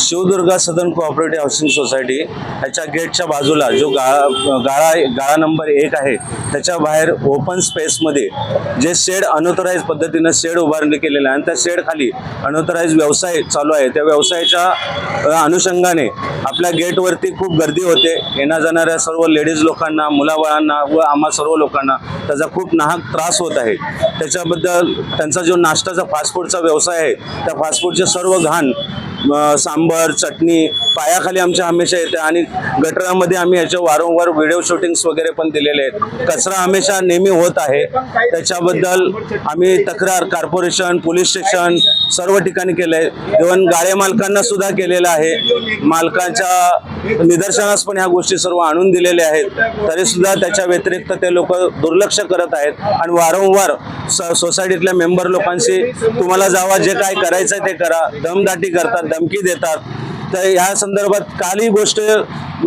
शिवदुर्गा सदन cooperative housing society ह्याच्या गेटच्या बाजूला जो गाळा नंबर 1 आहे, त्याच्या बाहेर ओपन स्पेसमध्ये जे शेड अनऑथराइज पद्धतीनं शेड उभारणी केलेलं आहे आणि त्या शेड खाली अनऑथराइज व्यवसाय चालू आहे। त्या व्यवसायाच्या अनुषंगाने आपल्या गेटवरती खूप गर्दी होते। येण्या जाणाऱ्या सर्व लेडीज लोकांना, मुलाबाळांना व आम्हा सर्व लोकांना त्याचा खूप नाहक त्रास होत आहे। त्याच्याबद्दल त्यांचा जो नाश्ताचा फास्ट फूडचा व्यवसाय आहे, त्या फास्ट फूडचे सर्व घाण सांबर चटणी पायाखाली आमच्या हमेशा येते आणि गटरामध्ये आम्ही याच्या वारंवार व्हिडिओ शूटिंग्स वगैरे पण दिलेले आहेत। कचरा हमेशा नेहमी होत आहे, त्याच्याबद्दल आम्ही तक्रार कॉर्पोरेशन, पोलीस स्टेशन सर्व ठिकाणी केले आहे। इव्हन गाळे मालकांना सुद्धा केलेलं आहे। मालकांच्या निदर्शनास पण ह्या गोष्टी सर्व आणून दिलेल्या आहेत, तरी सुद्धा त्याच्या व्यतिरिक्त ते लोक दुर्लक्ष करत आहेत आणि वारंवार सोसायटीतल्या मेंबर लोकांशी तुम्हाला जावा, जे काय करायचं ते करा, दमदाटी करतात, धमकी देतात। तर या संदर्भात काल ही गोष्ट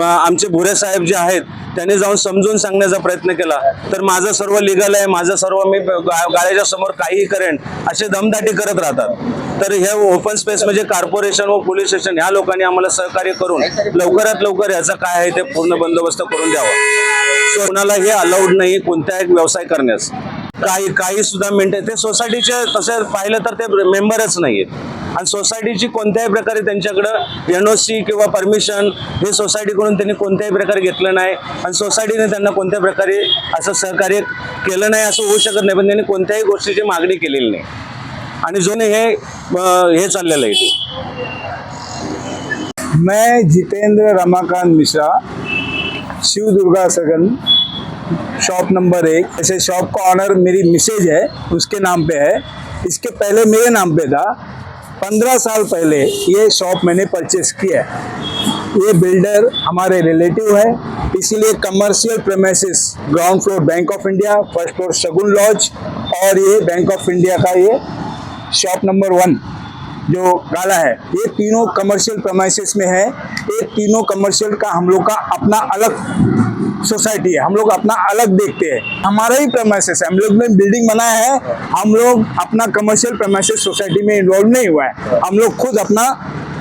आमचे भुरे साहेब जे आहेत त्यांनी जाऊन समजून सांगण्याचा प्रयत्न केला, तर माझं सर्व लिगल आहे, माझं सर्व मी गाळ्याच्या समोर काहीही करेन असे दमदाटी करत राहतात। तर हे ओपन स्पेस म्हणजे कॉर्पोरेशन व पोलीस स्टेशन ह्या लोकांनी आम्हाला सहकार्य करून लवकरात लवकर याचा काय आहे ते पूर्ण बंदोबस्त करून द्यावा। कोणाला हे अलाउड नाही कोणत्याही व्यवसाय करण्यास, काही सुद्धा मिनिटे ते सोसायटीचे तसे पाहिलं तर ते मेंबरच नाहीत आणि सोसायटीची कोणत्याही प्रकारे त्यांच्याकडे NOC किंवा परमिशन हे सोसायटीकडून त्यांनी कोणत्याही प्रकारे घेतलं नाही आणि सोसायटीने त्यांना कोणत्या प्रकारे असं सहकार्य केलं नाही असं होऊ शकत नाही, पण त्यांनी कोणत्याही गोष्टीची मागणी केलेली नाही आणि जोने हे चाललेलं आहे। मैं जितेंद्र रमाकांत मिश्रा, शिवदुर्गा सदन शॉप नंबर 1। ऐसे शॉप का ऑनर मेरी मिसेज है, उसके नाम पे है। इसके पहले मेरे नाम पे था। 15 साल पहले ये शॉप मैंने परचेस किया है। ये बिल्डर हमारे रिलेटिव है, इसीलिए commercial premises ground floor Bank of India, first floor Shagun lodge और ये बैंक ऑफ इंडिया का ये शॉप नंबर 1 जो गाला है, ये तीनों कमर्शियल प्रेमिसेस में है। ये तीनों कमर्शियल का हम लोग का अपना अलग सोसाइटी है, हम लोग अपना अलग देखते हैं। हमारा ही प्रेमिसेस है, हम लोग ने बिल्डिंग बनाया है, हम लोग अपना कमर्शियल प्रेमिसेस सोसाइटी में इन्वॉल्व नहीं हुआ है। हम लोग खुद अपना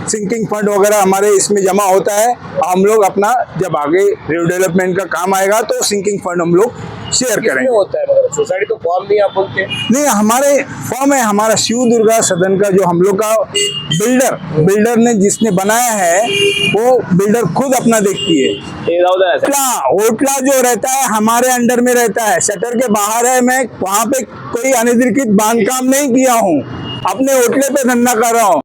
सिंकिंग फंड वगैरह हमारे इसमें जमा होता है, हम लोग अपना जब आगे रिडेवलपमेंट का काम आएगा तो सिंकिंग फंड हम लोग शेयर करेंगे। होता है मगर सोसाइटी तो फॉर्म नहीं आप बोलते नहीं, हमारे फॉर्म है, हमारा शिवदुर्गा सदन का जो हम लोग का बिल्डर ने जिसने बनाया है वो बिल्डर खुद अपना देखती है। होटला जो रहता है हमारे अंडर में रहता है, शटर के बाहर है। मैं वहाँ पे कोई अनधिकृत बांधकाम नहीं किया हूँ, अपने होटले पे धंधा कर रहा हूँ।